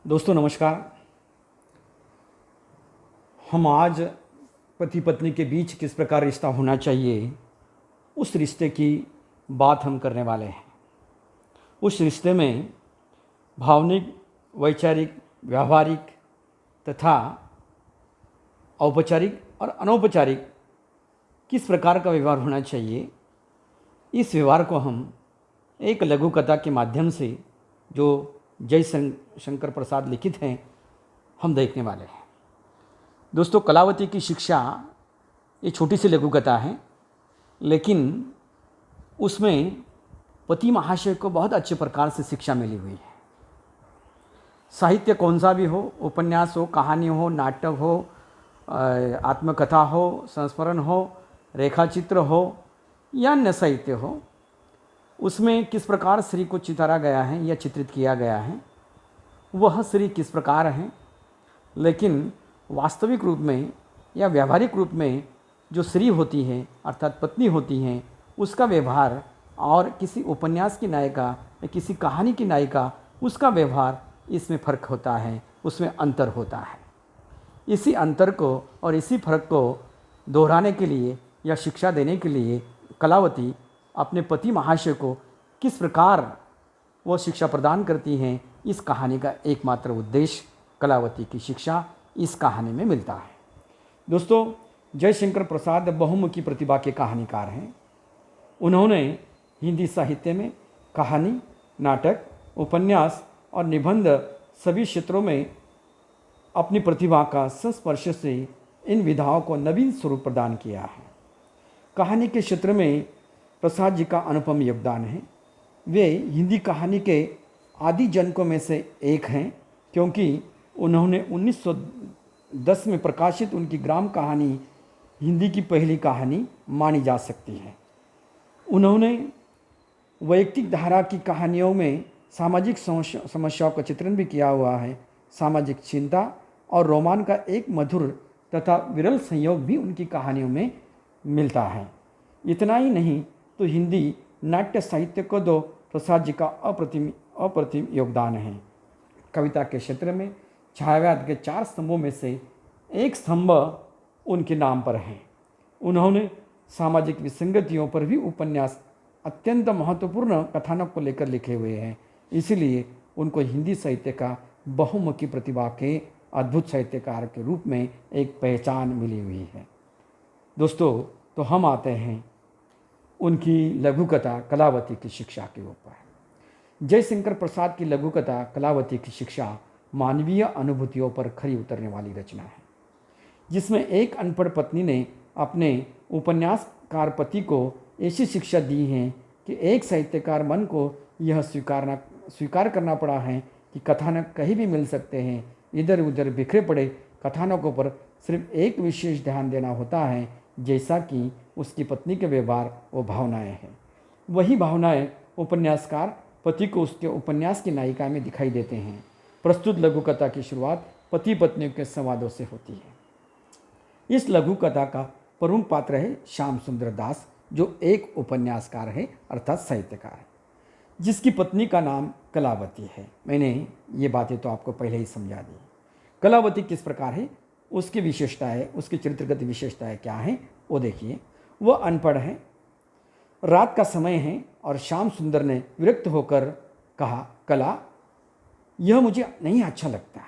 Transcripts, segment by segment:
दोस्तों नमस्कार। हम आज पति पत्नी के बीच किस प्रकार रिश्ता होना चाहिए उस रिश्ते की बात हम करने वाले हैं। उस रिश्ते में भावनिक, वैचारिक, व्यावहारिक तथा औपचारिक और अनौपचारिक किस प्रकार का व्यवहार होना चाहिए, इस व्यवहार को हम एक लघु कथा के माध्यम से जो जय शंकर प्रसाद लिखित हैं हम देखने वाले हैं। दोस्तों, कलावती की शिक्षा ये छोटी सी लघु कथा है, लेकिन उसमें पति महाशय को बहुत अच्छे प्रकार से शिक्षा मिली हुई है। साहित्य कौन सा भी हो, उपन्यास हो, कहानी हो, नाटक हो, आत्मकथा हो, संस्मरण हो, रेखाचित्र हो या अन्य साहित्य हो, उसमें किस प्रकार श्री को चितारा गया है या चित्रित किया गया है, वह श्री किस प्रकार हैं। लेकिन वास्तविक रूप में या व्यावहारिक रूप में जो श्री होती है अर्थात पत्नी होती हैं, उसका व्यवहार और किसी उपन्यास की नायिका या किसी कहानी की नायिका उसका व्यवहार, इसमें फ़र्क होता है, उसमें अंतर होता है। इसी अंतर को और इसी फ़र्क को दोहराने के लिए या शिक्षा देने के लिए कलावती अपने पति महाशय को किस प्रकार वो शिक्षा प्रदान करती हैं, इस कहानी का एकमात्र उद्देश्य कलावती की शिक्षा इस कहानी में मिलता है। दोस्तों, जयशंकर प्रसाद बहुमुखी प्रतिभा के कहानीकार हैं। उन्होंने हिंदी साहित्य में कहानी, नाटक, उपन्यास और निबंध सभी क्षेत्रों में अपनी प्रतिभा का संस्पर्श से इन विधाओं को नवीन स्वरूप प्रदान किया है। कहानी के क्षेत्र में प्रसाद जी का अनुपम योगदान है। वे हिंदी कहानी के आदि जनकों में से एक हैं, क्योंकि उन्होंने 1910 में प्रकाशित उनकी ग्राम कहानी हिंदी की पहली कहानी मानी जा सकती है। उन्होंने वैयक्तिक धारा की कहानियों में सामाजिक समस्याओं का चित्रण भी किया हुआ है। सामाजिक चिंता और रोमान का एक मधुर तथा विरल संयोग भी उनकी कहानियों में मिलता है। इतना ही नहीं तो हिंदी नाट्य साहित्य को दो प्रसाद जी का अप्रतिम योगदान है। कविता के क्षेत्र में छायावाद के 4 स्तंभों में से एक स्तंभ उनके नाम पर है। उन्होंने सामाजिक विसंगतियों पर भी उपन्यास अत्यंत महत्वपूर्ण कथानक को लेकर लिखे हुए हैं। इसीलिए उनको हिंदी साहित्य का बहुमुखी प्रतिभा के अद्भुत साहित्यकार के रूप में एक पहचान मिली हुई है। दोस्तों, तो हम आते हैं उनकी लघु कथा कलावती की शिक्षा के ऊपर। जयशंकर प्रसाद की लघु कथा कलावती की शिक्षा मानवीय अनुभूतियों पर खरी उतरने वाली रचना है, जिसमें एक अनपढ़ पत्नी ने अपने उपन्यासकार पति को ऐसी शिक्षा दी है कि एक साहित्यकार मन को यह स्वीकार करना पड़ा है कि कथानक कहीं भी मिल सकते हैं। इधर उधर बिखरे पड़े कथानकों पर सिर्फ एक विशेष ध्यान देना होता है, जैसा कि उसकी पत्नी के व्यवहार व भावनाएं हैं। वही भावनाएं उपन्यासकार पति को उसके उपन्यास की नायिका में दिखाई देते हैं। प्रस्तुत लघु कथा की शुरुआत पति पत्नी के संवादों से होती है। इस लघु कथा का प्रमुख पात्र है श्याम सुंदर दास, जो एक उपन्यासकार है अर्थात साहित्यकार है, जिसकी पत्नी का नाम कलावती है। मैंने ये बातें तो आपको पहले ही समझा दी। कलावती किस प्रकार है, उसकी विशेषताएं, उसकी चरित्रगत विशेषताएं क्या हैं, वो देखिए। वह अनपढ़ है, रात का समय है और श्याम सुंदर ने विरक्त होकर कहा, कला, यह मुझे नहीं अच्छा लगता है।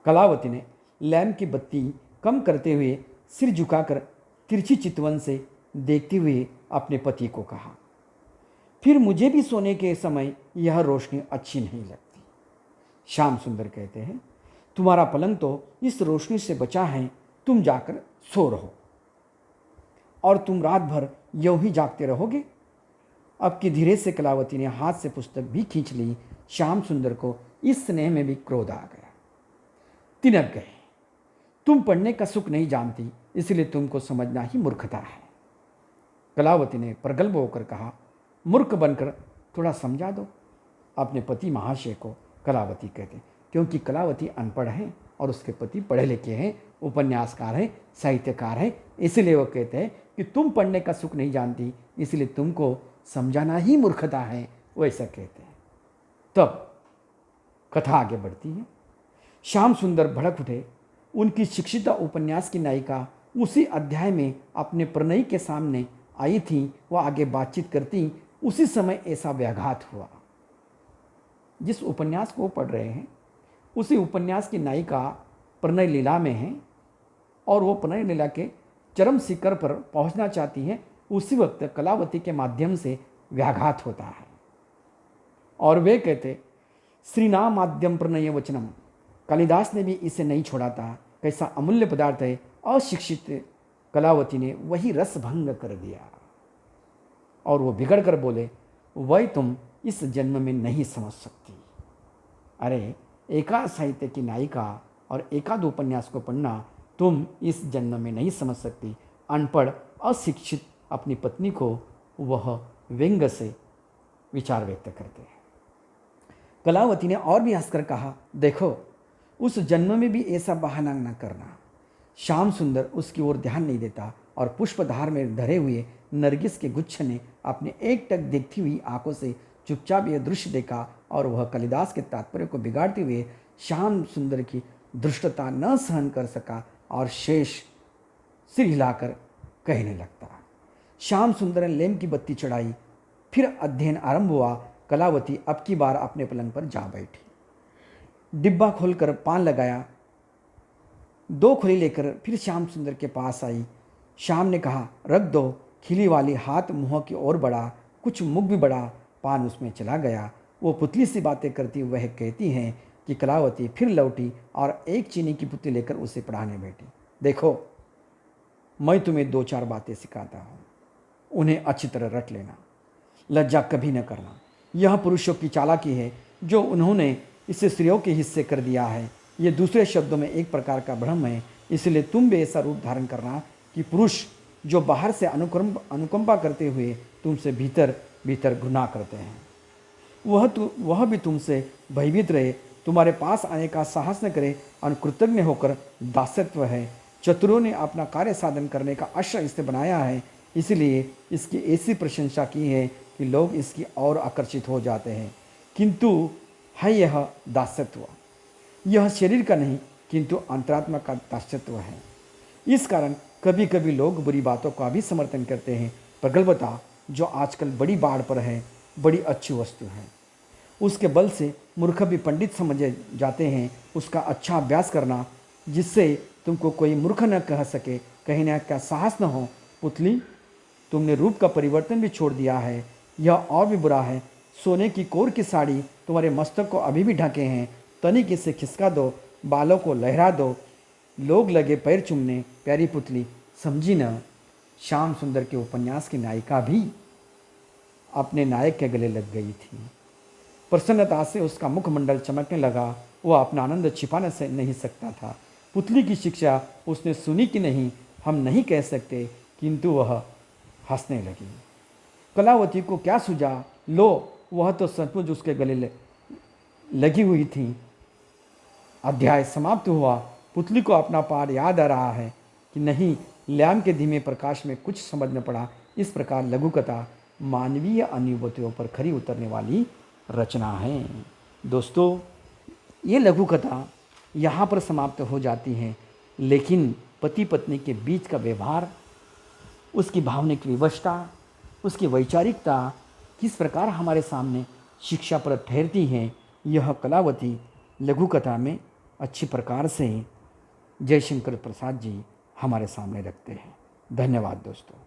कलावती ने लैंप की बत्ती कम करते हुए सिर झुकाकर तिरछी चितवन से देखते हुए अपने पति को कहा, फिर मुझे भी सोने के समय यह रोशनी अच्छी नहीं लगती। श्याम सुंदर कहते हैं, तुम्हारा पलंग तो इस रोशनी से बचा है, तुम जाकर सो रहो और तुम रात भर यूं ही जागते रहोगे। अब की धीरे से कलावती ने हाथ से पुस्तक भी खींच ली। श्याम सुंदर को इस स्नेह में भी क्रोध आ गया। तिनक गए, तुम पढ़ने का सुख नहीं जानती, इसलिए तुमको समझना ही मूर्खता है। कलावती ने प्रगल्भ होकर कहा, मूर्ख बनकर थोड़ा समझा दो। अपने पति महाशय को कलावती कहते, क्योंकि कलावती अनपढ़ है और उसके पति पढ़े लिखे हैं, उपन्यासकार हैं, साहित्यकार हैं। इसलिए वो कहते हैं कि तुम पढ़ने का सुख नहीं जानती, इसलिए तुमको समझाना ही मूर्खता है, वो ऐसा कहते हैं। तब कथा आगे बढ़ती है। श्याम सुंदर भड़क उठे। उनकी शिक्षिता उपन्यास की नायिका उसी अध्याय में अपने प्रणयी के सामने आई थी। वह आगे बातचीत करती, उसी समय ऐसा व्याघात हुआ। जिस उपन्यास को पढ़ रहे हैं उसी उपन्यास की नायिका प्रणय लीला में है और वो प्रणय लीला के चरम शिखर पर पहुंचना चाहती है। उसी वक्त कलावती के माध्यम से व्याघात होता है और वे कहते, श्रीनाम माध्यम प्रणय वचनम। कालिदास ने भी इसे नहीं छोड़ा था। कैसा अमूल्य पदार्थ है। अशिक्षित कलावती ने वही रस भंग कर दिया और वो बिगड़ कर बोले, वही तुम इस जन्म में नहीं समझ सकती। अरे, एकाध साहित्य की नायिका और एकाध उपन्यास को पढ़ना तुम इस जन्म में नहीं समझ सकती। अनपढ़ अशिक्षित अपनी पत्नी को वह व्यंग से विचार व्यक्त करते हैं। कलावती ने और भी हंसकर कहा, देखो, उस जन्म में भी ऐसा बहाना न करना। श्याम सुंदर उसकी ओर ध्यान नहीं देता और पुष्पधार में धरे हुए नरगिस के गुच्छ ने अपने एकटक देखती हुई आंखों से चुपचाप यह दृश्य देखा और वह कालिदास के तात्पर्य को बिगाड़ते हुए श्याम सुंदर की धृष्टता न सहन कर सका और शेष सिर हिलाकर कहने लगता। श्याम सुंदर ने लेम की बत्ती चढ़ाई। फिर अध्ययन आरंभ हुआ। कलावती अब की बार अपने पलंग पर जा बैठी। डिब्बा खोलकर पान लगाया। 2 खोली लेकर फिर श्याम सुंदर के पास आई। श्याम ने कहा, रख दो। खिली वाली हाथ मुंह की ओर बढ़ा, कुछ मुख भी बढ़ा, पान उसमें चला गया। वो पुतली सी बातें करती वह कहती हैं कि कलावती फिर लौटी और एक चीनी की पुतली लेकर उसे पढ़ाने बैठी। देखो, मैं तुम्हें 2-4 बातें सिखाता हूँ, उन्हें अच्छी तरह रट लेना, लज्जा कभी न करना। यह पुरुषों की चालाकी है जो उन्होंने इसे स्त्रियों के हिस्से कर दिया है। ये दूसरे शब्दों में एक प्रकार का भ्रम है। इसलिए तुम भी ऐसा रूप धारण करना कि पुरुष जो बाहर से अनुकंपा करते हुए तुमसे भीतर भीतर घृणा करते हैं, वह भी तुमसे भयभीत रहे, तुम्हारे पास आने का साहस न करे और कृतज्ञ होकर दासत्व है। चतुरों ने अपना कार्य साधन करने का आश्रय इसे बनाया है, इसलिए इसकी ऐसी प्रशंसा की है कि लोग इसकी और आकर्षित हो जाते हैं। किंतु है यह दासत्व, यह शरीर का नहीं किंतु अंतरात्मा का दासत्व है। इस कारण कभी कभी लोग बुरी बातों का भी समर्थन करते हैं। प्रगल्भता जो आजकल बड़ी बाढ़ पर है, बड़ी अच्छी वस्तु है। उसके बल से मूर्ख भी पंडित समझे जाते हैं। उसका अच्छा अभ्यास करना जिससे तुमको कोई मूर्ख न कह सके, कहने का साहस न हो। पुतली, तुमने रूप का परिवर्तन भी छोड़ दिया है। यह और भी बुरा है। सोने की कोर की साड़ी तुम्हारे मस्तक को अभी भी ढके हैं। तनिक इसे खिसका दो, बालों को लहरा दो, लोग लगे पैर चूमने। प्यारी पुतली, समझी न? श्याम सुंदर के उपन्यास की नायिका भी अपने नायक के गले लग गई थी। प्रसन्नता से उसका मुखमंडल चमकने लगा। वह अपना आनंद छिपाने से नहीं सकता था। पुतली की शिक्षा उसने सुनी कि नहीं हम नहीं कह सकते, किंतु वह हंसने लगी। कलावती को क्या सूझा? लो, वह तो सचमुच उसके गले लगी हुई थी। अध्याय समाप्त हुआ। पुतली को अपना पाठ याद आ रहा है कि नहीं, लैम्प के धीमे प्रकाश में कुछ समझ न पड़ा। इस प्रकार लघु कथा मानवीय अनुभूतियों पर खरी उतरने वाली रचना है। दोस्तों, ये लघु कथा यहाँ पर समाप्त हो जाती है, लेकिन पति पत्नी के बीच का व्यवहार, उसकी भावनिक विवशता, उसकी वैचारिकता किस प्रकार हमारे सामने शिक्षा पर ठहरती हैं, यह कलावती लघु कथा में अच्छी प्रकार से जयशंकर प्रसाद जी हमारे सामने रखते हैं। धन्यवाद दोस्तों।